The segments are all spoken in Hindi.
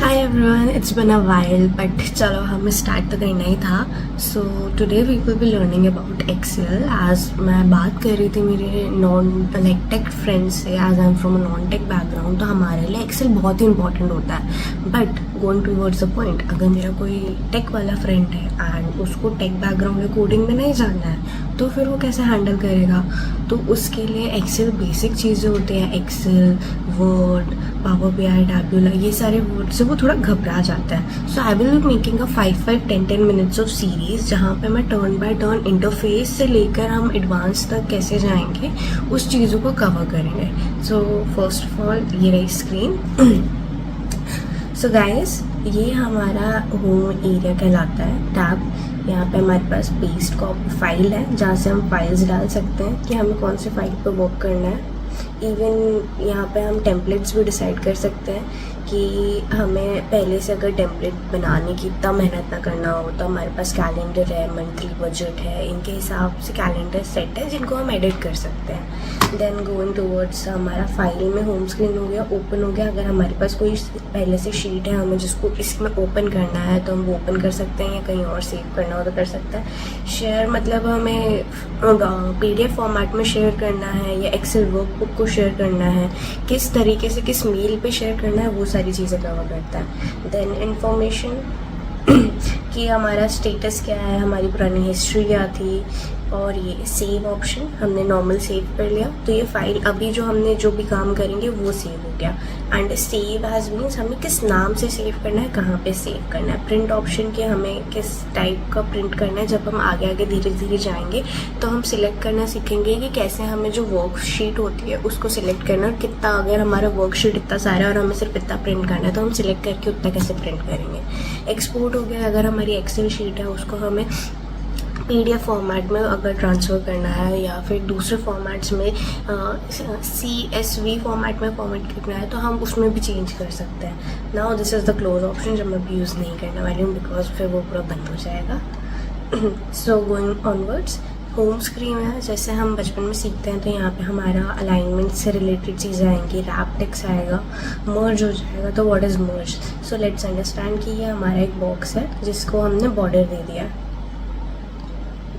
Hi everyone, it's been a while but चलो हमें स्टार्ट तो करना ही था. So today we will be learning about Excel. as मैं बात कर रही थी मेरे नॉन टेक फ्रेंड्स से, as I'm from a non tech background, तो हमारे लिए Excel बहुत ही इंपॉर्टेंट होता है. But going towards the point, अगर मेरा कोई टेक वाला फ्रेंड है एंड उसको टेक बैकग्राउंड में कोडिंग में नहीं जानना है तो फिर वो कैसे हैंडल करेगा. तो उसके लिए एक्सेल बेसिक चीज़ें होती हैं. Excel, Word, Power BI, tabular, ये सारे वर्ड से वो थोड़ा घबरा जाता है. So I will be making a 5-10 minutes of series जहाँ पे मैं टर्न बाय टर्न इंटरफेस से लेकर हम एडवांस तक कैसे जाएंगे उस चीज़ों को कवर करेंगे. सो फर्स्ट ऑफ ऑल ये रही स्क्रीन. सो गाइस, ये हमारा होम एरिया कहलाता है. टैब, यहाँ पे हमारे पास पेस्ट कॉपी फाइल है जहाँ से हम फाइल्स डाल सकते हैं कि हमें कौन से फाइल पर वर्क करना है. इवन यहाँ पे हम टेम्पलेट्स भी डिसाइड कर सकते हैं कि हमें पहले से अगर टेम्पलेट बनाने की इतना मेहनत ना करना हो तो हमारे पास कैलेंडर है, मंथली बजट है, इनके हिसाब से कैलेंडर सेट है जिनको हम एडिट कर सकते हैं. देन गोइंग टूवर्ड्स हमारा फाइल में होम स्क्रीन हो गया, ओपन हो गया. अगर हमारे पास कोई पहले से शीट है हमें जिसको इसमें ओपन करना है तो हम वो ओपन कर सकते हैं, या कहीं और सेव करना हो तो कर सकते हैं. शेयर मतलब हमें PDF फॉर्मेट में शेयर करना है या एक्सेल वर्कबुक को शेयर करना है, किस तरीके से किस मेल पे शेयर करना है, वो सारी चीज़ें कवर करता है. देन इन्फॉर्मेशन कि हमारा स्टेटस क्या है, हमारी पुरानी हिस्ट्री क्या थी. और ये सेव ऑप्शन, हमने नॉर्मल सेव कर लिया तो ये फाइल अभी जो हमने जो भी काम करेंगे वो सेव हो गया. एंड सेव एज मीन्स हमें किस नाम से सेव करना है, कहाँ पे सेव करना है. प्रिंट ऑप्शन कि हमें किस टाइप का प्रिंट करना है. जब हम आगे आगे धीरे धीरे जाएंगे तो हम सिलेक्ट करना सीखेंगे कि कैसे हमें जो वर्कशीट होती है उसको सिलेक्ट करना, और कितना अगर हमारा वर्कशीट इतना सारा है और हमें सिर्फ इतना प्रिंट करना है तो हम सिलेक्ट करके उतना कैसे प्रिंट करेंगे. एक्सपोर्ट हो गया, अगर हमारी एक्सेल शीट है उसको हमें PDF फॉर्मेट में अगर ट्रांसफ़र करना है या फिर दूसरे फॉर्मेट्स में CSV फॉर्मेट में फॉर्मेट करना है तो हम उसमें भी चेंज कर सकते हैं. Now this is the close option जब मैं भी यूज़ नहीं करने वाली हूँ बिकॉज फिर वो पूरा बंद हो जाएगा. So going onwards, home screen है. जैसे हम बचपन में सीखते हैं तो यहाँ पे हमारा अलाइनमेंट से रिलेटेड चीज़ें आएंगी, रैप टेक्स्ट आएगा, मर्ज हो जाएगा. तो what is merge? So let's understand कि ये हमारा एक बॉक्स है जिसको हमने बॉर्डर दे दिया है,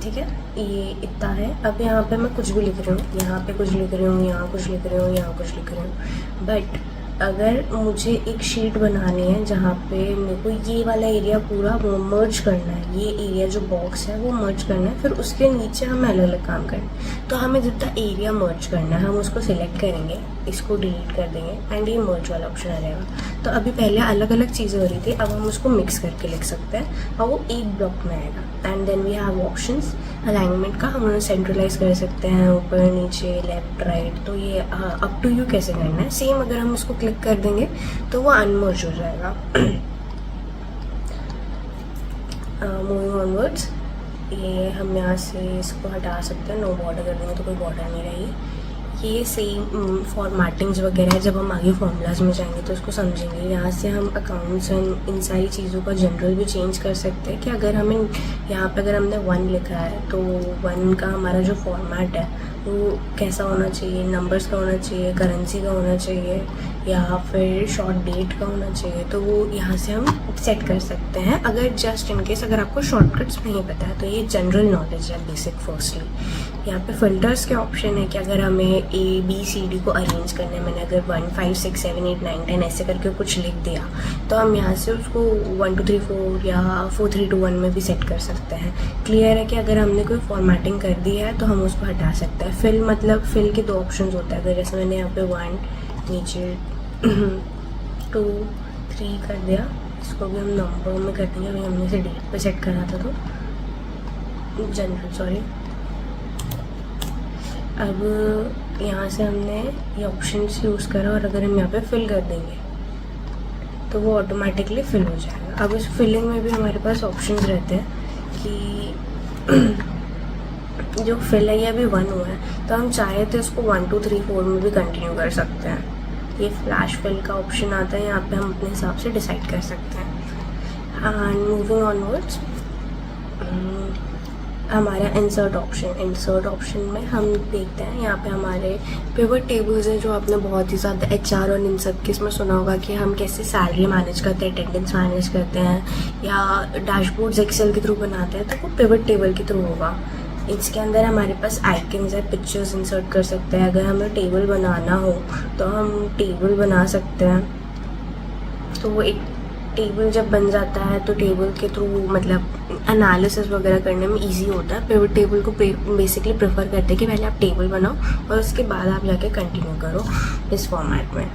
ठीक है. ये इतना है. अब यहाँ पे मैं कुछ भी लिख रही हूँ, यहाँ पे कुछ लिख रही हूँ, यहाँ कुछ लिख रही हूँ, यहाँ कुछ लिख रही हूँ. बट अगर मुझे एक शीट बनानी है जहाँ पे मेरे को ये वाला एरिया पूरा मर्ज करना है, ये एरिया जो बॉक्स है वो मर्ज करना है, फिर उसके नीचे हमें अलग अलग काम करना है. तो हमें जितना एरिया मर्ज करना है हम उसको सिलेक्ट करेंगे, इसको डिलीट कर देंगे एंड ये मर्ज वाला ऑप्शन आ जाएगा. तो अभी पहले अलग अलग चीज़ें हो रही थी, अब हम उसको मिक्स करके लिख सकते हैं और वो एक ब्लॉक में आएगा. And then we have options. Alignment का हम उन्हें सेंट्रलाइज कर सकते हैं, ऊपर नीचे लेफ्ट राइट. तो ये अप टू यू कैसे करना है. सेम अगर हम उसको क्लिक कर देंगे तो वो अनमर्ज हो जाएगा. मूविंग ऑनवर्ड्स, ये हम यहाँ से इसको हटा सकते हैं, नो बॉर्डर कर देंगे तो कोई बॉर्डर नहीं रहेगी. ये सेम फॉर्मेटिंग्स वगैरह है, जब हम आगे फॉर्मूलाज में जाएंगे तो उसको समझेंगे. यहाँ से हम अकाउंट्स एंड इन सारी चीज़ों का जनरल भी चेंज कर सकते हैं कि अगर हमें यहाँ पे अगर हमने 1 लिखा है तो 1 का हमारा जो फॉर्मेट है वो कैसा होना चाहिए, नंबर्स का होना चाहिए, करेंसी का होना चाहिए, या फिर शॉर्ट डेट का होना चाहिए. तो वो यहाँ से हम सेट कर सकते हैं अगर जस्ट इन केस अगर आपको शॉर्टकट्स नहीं पता है. तो ये जनरल नॉलेज है बेसिक. फर्स्टली यहाँ पे फिल्टर्स के ऑप्शन है कि अगर हमें ABCD को अरेंज करना है, मैंने अगर 1 5 6 7 8 9 10 ऐसे करके कुछ लिख दिया तो हम यहाँ से उसको 1 2 3 4 या 4 3 2 1 में भी सेट कर सकते हैं. क्लियर है कि अगर हमने कोई फॉर्मेटिंग कर दी है तो हम उसको हटा सकते हैं. फिल मतलब फिल के 2 ऑप्शन होता है. अगर जैसे मैंने यहाँ पे 1 नीचे 2 3 कर दिया, इसको भी हम नंबर में कर देंगे. अभी हमने इसे डेट पे सेट करा था तो जनरल सॉरी. अब यहाँ से हमने ये ऑप्शंस यूज़ करा और अगर हम यहाँ पे फिल कर देंगे तो वो ऑटोमेटिकली फिल हो जाएगा. अब इस फिलिंग में भी हमारे पास ऑप्शंस रहते हैं कि जो फिल है ये अभी 1 हुआ है तो हम चाहे तो इसको 1 2 3 4 में भी कंटिन्यू कर सकते हैं. ये फ्लैश फिल का ऑप्शन आता है, यहाँ पे हम अपने हिसाब से डिसाइड कर सकते हैं. एंड मूविंग ऑनवर्ड्स, हमारा इंसर्ट ऑप्शन में हम देखते हैं यहाँ पे हमारे पिवट टेबल्स हैं, जो आपने बहुत ही ज़्यादा HR और इन सब के इसमें सुना होगा कि हम कैसे सैलरी मैनेज करते हैं, अटेंडेंस मैनेज करते हैं या डैशबोर्ड्स एक्सेल के थ्रू बनाते हैं, तो वो पिवट टेबल के थ्रू होगा। इसके अंदर हमारे पास आइकन्स है, पिक्चर्स इंसर्ट कर सकते हैं। अगर हमें टेबल बनाना हो तो हम टेबल बना सकते हैं। तो वो एक टेबल जब बन जाता है तो टेबल के थ्रू मतलब एनालिसिस वगैरह करने में इजी होता है। पिवट टेबल को बेसिकली प्रेफर करते हैं कि पहले आप टेबल बनाओ और उसके बाद आप जाके कंटिन्यू करो इस फॉर्मेट में।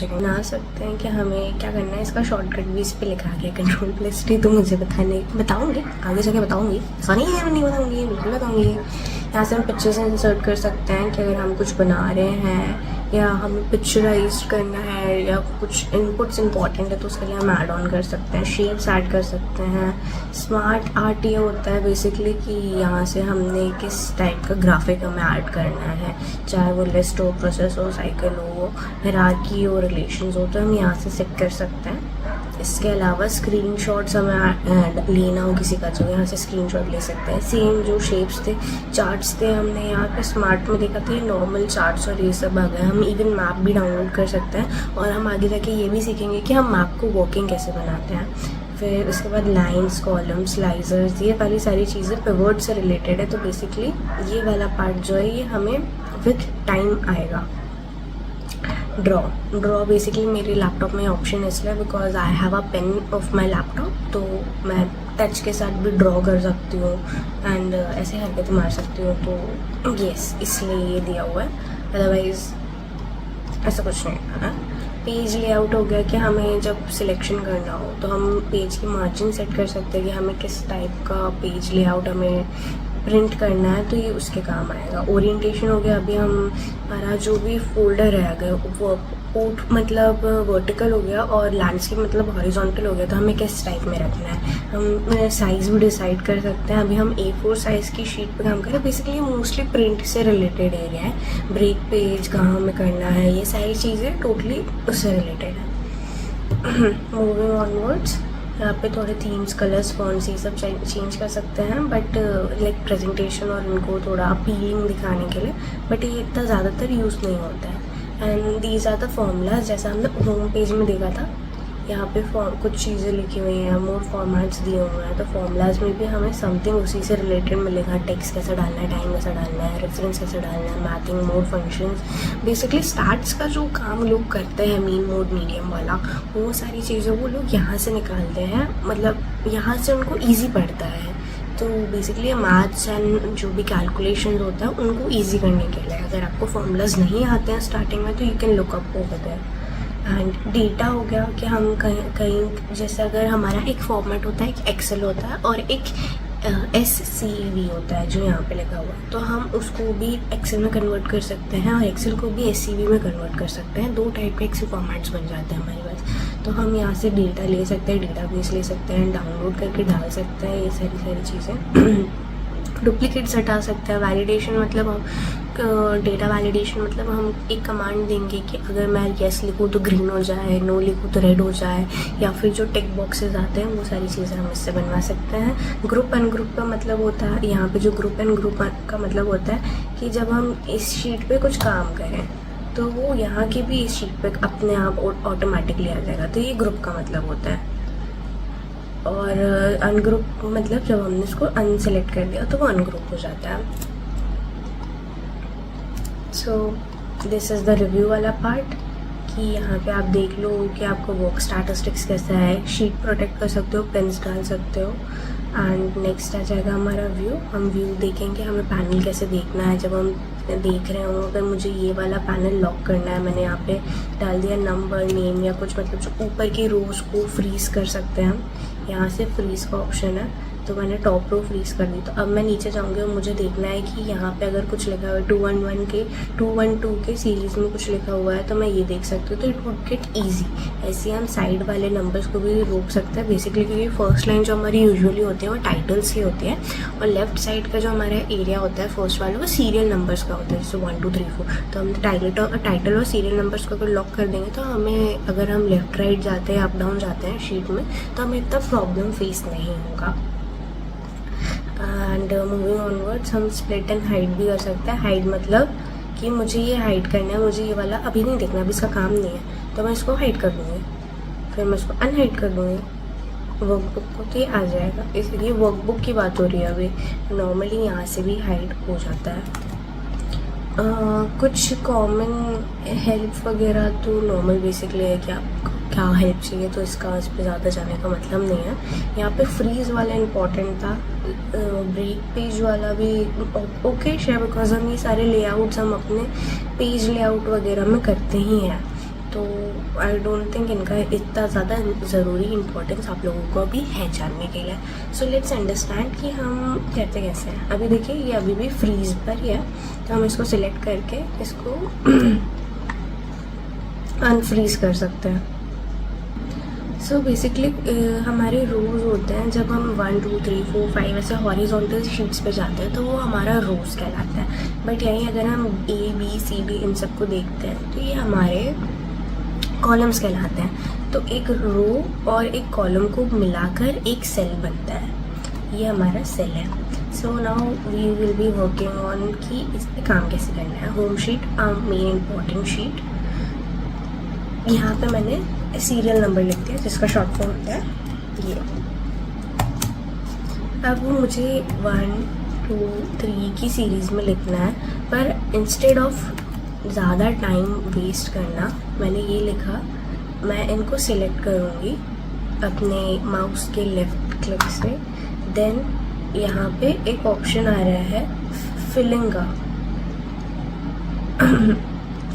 बना सकते हैं कि हमें क्या करना है। इसका शॉर्टकट भी इस पे लिखा गया, Ctrl+T। तो मुझे बताऊंगी आगे जाके बताऊंगी, ऐसा नहीं है मैं नहीं बताऊंगी, बिल्कुल बताऊंगी। यहाँ से हम पिक्चर्स इंसर्ट कर सकते हैं कि अगर हम कुछ बना रहे हैं या हमें पिक्चराइज करना है या कुछ इनपुट्स इंपॉर्टेंट है तो उसके लिए हम ऐड ऑन कर सकते हैं, शेप्स ऐड कर सकते हैं। स्मार्ट आर्ट ये होता है बेसिकली कि यहाँ से हमने किस टाइप का ग्राफिक हमें ऐड करना है, चाहे वो लिस्ट हो, प्रोसेस हो, साइकिल हो, हायरार्की हो, रिलेशंस हो, तो हम यहाँ से सेट कर सकते हैं। इसके अलावा स्क्रीनशॉट्स हमें लेना हो किसी का तो यहाँ से स्क्रीनशॉट ले सकते हैं। सेम जो शेप्स थे, चार्ट्स थे, हमने यहाँ पे स्मार्ट में देखा था ये नॉर्मल चार्ट्स और ये सब आ गए। हम इवन मैप भी डाउनलोड कर सकते हैं और हम आगे जाके ये भी सीखेंगे कि हम मैप को वर्किंग कैसे बनाते हैं। फिर उसके बाद लाइंस, कॉलम्स, स्लाइसर्स, ये वाली सारी चीज़ें पिवट से रिलेटेड है। तो बेसिकली ये वाला पार्ट जो है ये हमें विथ टाइम आएगा। ड्रॉ बेसिकली मेरे लैपटॉप में ऑप्शन इसलिए because I have a pain of my laptop, तो मैं टच के साथ भी ड्रॉ कर सकती हूँ एंड ऐसे हरकत मार सकती हूँ। तो येस, इसलिए ये दिया हुआ है, अदरवाइज़ ऐसा कुछ नहीं है। पेज लेआउट हो गया कि हमें जब सिलेक्शन करना हो तो हम पेज की मार्जिन सेट कर सकते हैं कि हमें किस टाइप का पेज लेआउट हमें प्रिंट करना है, तो ये उसके काम आएगा। ओरिएंटेशन हो गया, अभी हमारा जो भी फोल्डर है अगर वो पोर्ट मतलब वर्टिकल हो गया और लैंडस्केप मतलब हॉरिजॉन्टल हो गया तो हमें किस टाइप में रखना है। हम साइज़ भी डिसाइड कर सकते हैं। अभी हम A4 साइज़ की शीट पे काम करें, बेसिकली मोस्टली प्रिंट से रिलेटेड एरिया है। ब्रेक पेज कहाँ हमें करना है, ये सारी चीज़ें टोटली उससे रिलेटेड है। मूविंग ऑनवर्ड्स, यहाँ पे थोड़े थीम्स, कलर्स, फॉन्ट्स ये सब चेंज कर सकते हैं, बट लाइक प्रेजेंटेशन और इनको थोड़ा अपीलिंग दिखाने के लिए, बट ये इतना ज़्यादातर यूज़ नहीं होता है। And these are the formulas, जैसा हमने होम पेज में देखा था। यहाँ पे कुछ चीज़ें लिखी हुई हैं, मोर फॉर्मेट्स दिए हुए हैं, तो फॉर्मूलाज में भी हमें समथिंग उसी से रिलेटेड मिलेगा। टेक्स्ट कैसे डालना है, टाइम कैसे डालना है, रेफरेंस कैसे डालना है, mathing, mode, functions, basically starts का जो काम लोग करते हैं मीन, मोड, मीडियम वाला, वो सारी चीज़ें वो लोग यहाँ से निकालते हैं, मतलब यहाँ से उनको ईजी पड़ता है। तो बेसिकली मैथ्स एंड जो भी कैलकुलेशन होता है उनको ईजी करने के लिए, अगर आपको फॉर्मूलाज नहीं आते हैं स्टार्टिंग में तो you can look up over there. And data हो गया कि हम कहीं जैसे अगर हमारा एक फॉर्मेट होता है, एक एक्सेल होता है और एक SCV होता है जो यहाँ पे लिखा हुआ है, तो हम उसको भी एक्सेल में कन्वर्ट कर सकते हैं और एक्सेल को भी SCV में कन्वर्ट कर सकते हैं। 2 टाइप के एक्सेल फॉर्मेट्स बन जाते हैं हमारे पास। तो हम यहाँ से डेटा ले सकते हैं, डेटाबेस ले सकते हैं, डाउनलोड करके डाल सकते हैं, ये सारी चीज़ें। डुप्लीकेट्स हटा सकते हैं। वैलिडेशन मतलब हम डेटा वैलिडेशन मतलब हम एक कमांड देंगे कि अगर मैं येस लिखूँ तो ग्रीन हो जाए, नो लिखूँ तो रेड हो जाए, या फिर जो टिक बॉक्सेस आते हैं वो सारी चीज़ें हम इससे बनवा सकते हैं। ग्रुप एंड ग्रुप का मतलब होता है, यहाँ पे जो ग्रुप एंड ग्रुप का मतलब होता है कि जब हम इस शीट पे कुछ काम करें तो वो यहाँ की भी इस शीट पे अपने आप ऑटोमेटिकली आ जाएगा, तो ये ग्रुप का मतलब होता है। और अनग्रुप मतलब जब हमने इसको अनसेलेक्ट कर दिया तो वो अनग्रुप हो जाता है। So this is the review वाला पार्ट कि यहाँ पे आप देख लो कि आपको वर्क स्टैटिस्टिक्स कैसा है, शीट प्रोटेक्ट कर सकते हो, पेन्स डाल सकते हो। एंड नेक्स्ट आ जाएगा हमारा व्यू। हम व्यू देखेंगे हमें पैनल कैसे देखना है। जब हम देख रहे हो अगर मुझे ये वाला पैनल लॉक करना है, मैंने यहाँ पे डाल दिया नंबर, नेम या कुछ, मतलब जो ऊपर की रोज को फ्रीज कर सकते हैं हम, यहाँ से फ्रीज का ऑप्शन है, तो मैंने टॉप रो फ्रीज कर दी। तो अब मैं नीचे जाऊँगी और मुझे देखना है कि यहाँ पे अगर कुछ लिखा हुआ है 212 के सीरीज़ में कुछ लिखा हुआ है तो मैं ये देख सकती हूँ, तो इट वुड गेट ईजी। ऐसे हम साइड वाले नंबर्स को भी रोक सकते हैं बेसिकली, क्योंकि फर्स्ट लाइन जो हमारी यूजुअली होती है वो टाइटल्स की होती है और लेफ्ट साइड का जो हमारा एरिया होता है फर्स्ट वाला वो सीरियल नंबर्स का होता है, जैसे 1 2 3 4। तो हम टाइटल और सीरियल नंबर्स को अगर लॉक कर देंगे तो हमें, अगर हम लेफ्ट राइट जाते हैं, अप डाउन जाते हैं शीट में, तो हमें इतना प्रॉब्लम फेस नहीं होगा। एंड मूविंग ऑनवर्ड्स हम स्प्लिट एंड हाइड भी कर सकते हैं. हाइड मतलब कि मुझे ये हाइड करना है, मुझे ये वाला अभी नहीं देखना, अभी इसका काम नहीं है, तो मैं इसको हाइड कर दूँगी, फिर मैं इसको अनहाइड कर दूँगी. वर्कबुक को तो ये आ जाएगा. इसलिए वर्कबुक की बात हो रही है अभी. नॉर्मली यहाँ से भी हाइड हो जाता है. कुछ कॉमन हेल्प वगैरह तो नॉर्मल बेसिकली है कि आपको क्या हेल्प चाहिए, तो इसका इस पर ज़्यादा जाने का मतलब नहीं है. यहाँ पे फ्रीज़ वाला इम्पॉर्टेंट था. ब्रेक पेज वाला भी ओके है, बिकॉज हम ये सारे लेआउट्स हम अपने पेज लेआउट वगैरह में करते ही हैं, तो आई डोंट थिंक इनका इतना ज़्यादा ज़रूरी इम्पोर्टेंस आप लोगों को अभी है जानने के लिए. सो लेट्स अंडरस्टैंड कि हम कहते कैसे हैं. अभी देखिए ये अभी भी फ्रीज पर ही है, तो हम इसको सिलेक्ट करके इसको अनफ्रीज कर सकते हैं. सो बेसिकली हमारे रोज़ होते हैं, जब हम 1 2 3 4 5 ऐसे हॉरिजॉन्टल शीट्स पे जाते हैं तो वो हमारा रोज़ कहलाता है. बट यहीं अगर हम ABCD इन सबको देखते हैं तो ये हमारे कॉलम्स कहलाते हैं. तो एक रो और एक कॉलम को मिलाकर एक सेल बनता है, ये हमारा सेल है. So now we will be working on कि इस पर काम कैसे करना है. Home sheet main important sheet. यहाँ पे मैंने सीरियल नंबर लिख दिया जिसका शॉर्ट फॉर्म होता है ये. अब मुझे 1 2 3 की सीरीज़ में लिखना है, पर इंस्टेड ऑफ ज़्यादा टाइम वेस्ट करना मैंने ये लिखा, मैं इनको सिलेक्ट करूँगी अपने माउस के लेफ़्ट क्लिक से. देन यहाँ पे एक ऑप्शन आ रहा है फिलिंग का.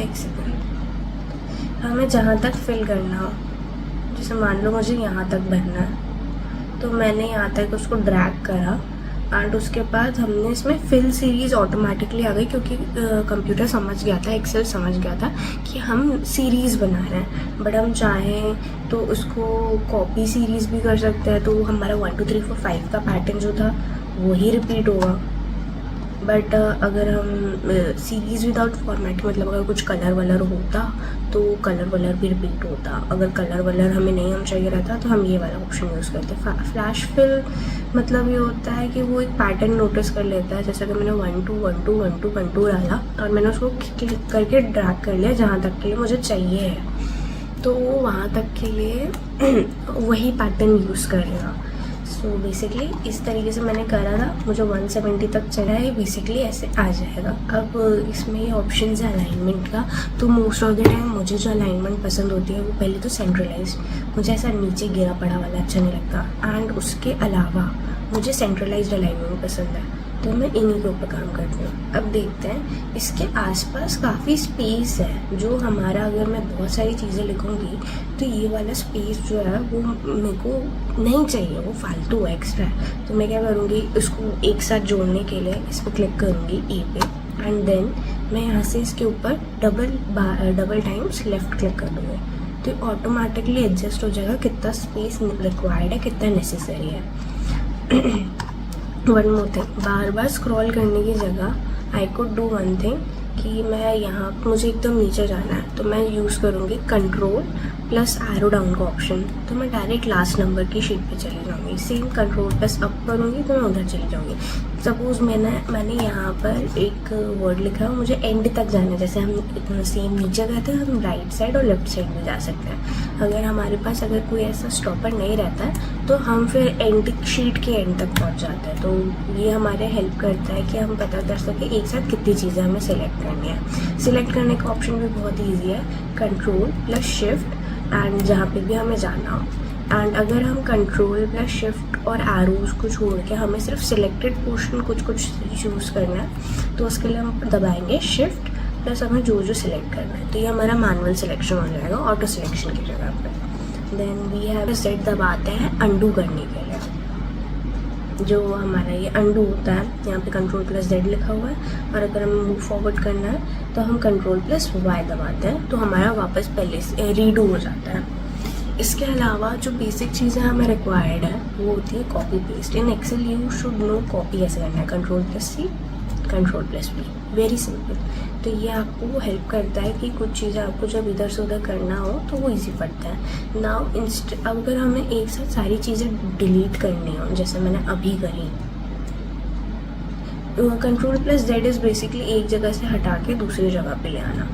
एक सेकेंड. हमें जहाँ तक फिल करना हो, जैसे मान लो मुझे यहाँ तक भरना है, तो मैंने यहाँ तक उसको ड्रैग करा एंड उसके बाद हमने इसमें फिल सीरीज़ ऑटोमेटिकली आ गई, क्योंकि कंप्यूटर समझ गया था, एक्सेल समझ गया था कि हम सीरीज़ बना रहे हैं. बट हम चाहें तो उसको कॉपी सीरीज़ भी कर सकते हैं, तो हमारा 1 2 3 4 5 का पैटर्न जो था वही रिपीट होगा. बट अगर हम सीरीज़ विदाउट फॉर्मेट मतलब अगर कुछ कलर वलर होता तो कलर वलर भी रिपीट होता. अगर कलर वलर हमें नहीं हम चाहिए रहता तो हम ये वाला ऑप्शन यूज़ करते. फ्लैश फिल मतलब ये होता है कि वो एक पैटर्न नोटिस कर लेता है. जैसे कि मैंने 1 2 1 2 1 2 1 2 डाला और मैंने उसको क्लिक करके ड्रैग कर लिया जहाँ तक के लिए मुझे चाहिए है, तो वहाँ तक के लिए वही पैटर्न यूज़ करेगा. सो बेसिकली इस तरीके से मैंने करा था. मुझे 170 तक चला है, बेसिकली ऐसे आ जाएगा. अब इसमें ये ऑप्शन है अलाइनमेंट का, तो मोस्ट ऑफ द टाइम मुझे जो अलाइनमेंट पसंद होती है वो पहले तो सेंट्रलाइज. मुझे ऐसा नीचे गिरा पड़ा वाला अच्छा नहीं लगता. एंड उसके अलावा मुझे सेंट्रलाइज्ड अलाइनमेंट पसंद है, तो मैं इन्हीं के ऊपर काम करती हूँ. अब देखते हैं इसके आसपास काफ़ी स्पेस है, जो हमारा अगर मैं बहुत सारी चीज़ें लिखूँगी तो ये वाला स्पेस जो है वो मेरे को नहीं चाहिए, वो फालतू है, एक्स्ट्रा है. तो मैं क्या करूँगी, इसको एक साथ जोड़ने के लिए इस पर क्लिक करूँगी ए पे, एंड देन मैं यहाँ से इसके ऊपर डबल टाइम्स लेफ़्ट क्लिक कर दूँगी, तो ऑटोमेटिकली एडजस्ट हो जाएगा कितना स्पेस रिक्वायर्ड है, कितना नेसेसरी है. वन मोर थिंग, बार बार स्क्रॉल करने की जगह I could do one thing कि मैं यहाँ मुझे एकदम नीचे जाना है, तो मैं यूज़ करूँगी कंट्रोल प्लस एरो डाउन का ऑप्शन, तो मैं डायरेक्ट लास्ट नंबर की शीट पे चली जाऊँगी. सेम कंट्रोल प्लस अप करूँगी तो मैं उधर चली जाऊँगी. सपोज़ मैंने यहाँ पर एक वर्ड लिखा है, मुझे एंड तक जाना है. जैसे हम सेम नीचे गए थे, हम राइट साइड और लेफ्ट साइड में जा सकते हैं. अगर हमारे पास अगर कोई ऐसा स्टॉपर नहीं रहता है तो हम फिर एंड शीट के एंड तक पहुँच जाते हैं. तो ये हमारे हेल्प करता है कि हम पता कर सकें एक साथ कितनी चीज़ें हमें सेलेक्ट करनी है. सिलेक्ट करने का ऑप्शन भी बहुत ईजी है, कंट्रोल प्लस शिफ्ट एंड जहाँ पे भी हमें जाना हो. एंड अगर हम कंट्रोल प्लस शिफ्ट और एरोज़ को छोड़ के हमें सिर्फ सिलेक्टेड पोर्शन कुछ चूज़ करना है, तो उसके लिए हम दबाएंगे शिफ्ट प्लस हमें जो सिलेक्ट करना है. तो ये हमारा मैनुअल सिलेक्शन हो जाएगा ऑटो सिलेक्शन की जगह पे. देन वी हैव सेट दबाते हैं अंडू करने के लिए. जो हमारा ये अंडू होता है, यहाँ पे कंट्रोल प्लस जेड लिखा हुआ है, और अगर हमें मूव फॉरवर्ड करना है तो हम कंट्रोल प्लस वाई दबाते हैं, तो हमारा वापस पहले से रीडू हो जाता है. इसके अलावा जो बेसिक चीज़ें हमें रिक्वायर्ड है वो होती है copy paste. In Excel you should know copy कैसे करना है. Control plus C, control plus V, very simple. तो ये आपको हेल्प करता है कि कुछ चीज़ें आपको जब इधर से उधर करना हो तो वो इजी पड़ता है. नाउ अगर हमें एक साथ सारी चीज़ें डिलीट करनी हो, जैसे मैंने अभी करी, control plus Z is basically एक जगह से हटा के दूसरी जगह पे ले आना.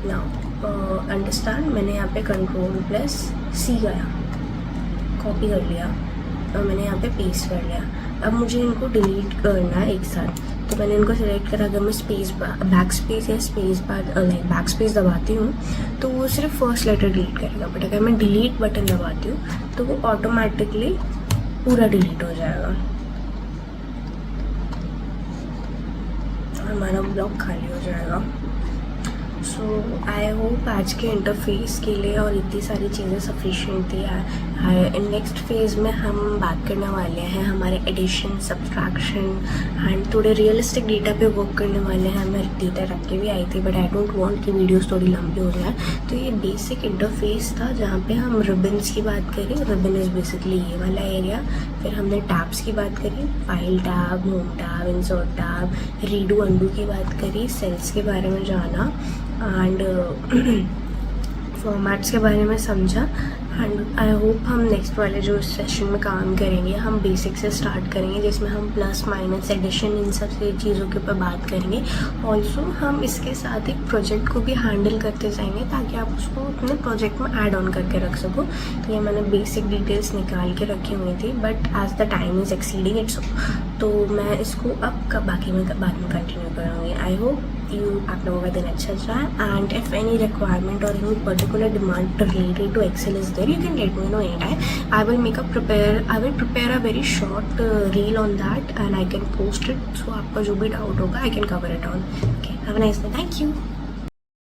Now understand. मैंने यहाँ पे कंट्रोल प्लस सी गया, कॉपी कर लिया और मैंने यहाँ पे पेस्ट कर लिया. अब मुझे इनको डिलीट करना है एक साथ, तो मैंने इनको सेलेक्ट करा. अगर मैं स्पेस बैक स्पेस या space bar like back space दबाती हूँ तो वो सिर्फ फर्स्ट लेटर डिलीट करेगा, बट अगर मैं डिलीट बटन दबाती हूँ तो वो ऑटोमेटिकली पूरा डिलीट हो जाएगा. हमारा ब्लॉक खाली हो जाएगा. सो आई होप आज के इंटरफेस के लिए और इतनी सारी चीज़ें सफिशिएंट थी. नेक्स्ट फेज़ में हम बात करने वाले हैं हमारे एडिशन, सब्सट्रैक्शन एंड थोड़े रियलिस्टिक डेटा पे वर्क करने वाले हैं. मैं डेटा रख के भी आई थी, बट आई डोंट वांट कि वीडियोस थोड़ी लंबी हो जाए. तो ये बेसिक इंटरफेस था जहाँ पे हम रिबन्स की बात करी. रिबन इज़ बेसिकली ये वाला एरिया. फिर हमने टैब्स की बात करी, file tab, home tab, insert tab, redo undo की बात करी, सेल्स के बारे में जाना एंड फॉर्मेट्स के बारे में समझा. एंड आई होप हम नेक्स्ट वाले जो सेशन में काम करेंगे हम बेसिक से स्टार्ट करेंगे, जिसमें हम प्लस माइनस एडिशन इन सब से चीज़ों के ऊपर बात करेंगे. ऑल्सो हम इसके साथ एक प्रोजेक्ट को भी हैंडल करते जाएंगे ताकि आप उसको अपने प्रोजेक्ट में ऐड ऑन करके रख सको. तो ये मैंने बेसिक डिटेल्स निकाल के रखी हुई थी, but as the time is exceeding its, तो मैं इसको अब बाकी में बाद में कंटिन्यू करूँगी. आई होप आप लोगों का दिन अच्छा जाए. And if any requirement or any particular demand related to Excel is there, you can let me know anytime. I will prepare a very short reel on that and I can post it. So आपका जो भी डाउट होगा I can cover it on. Okay, have a nice day. Thank you.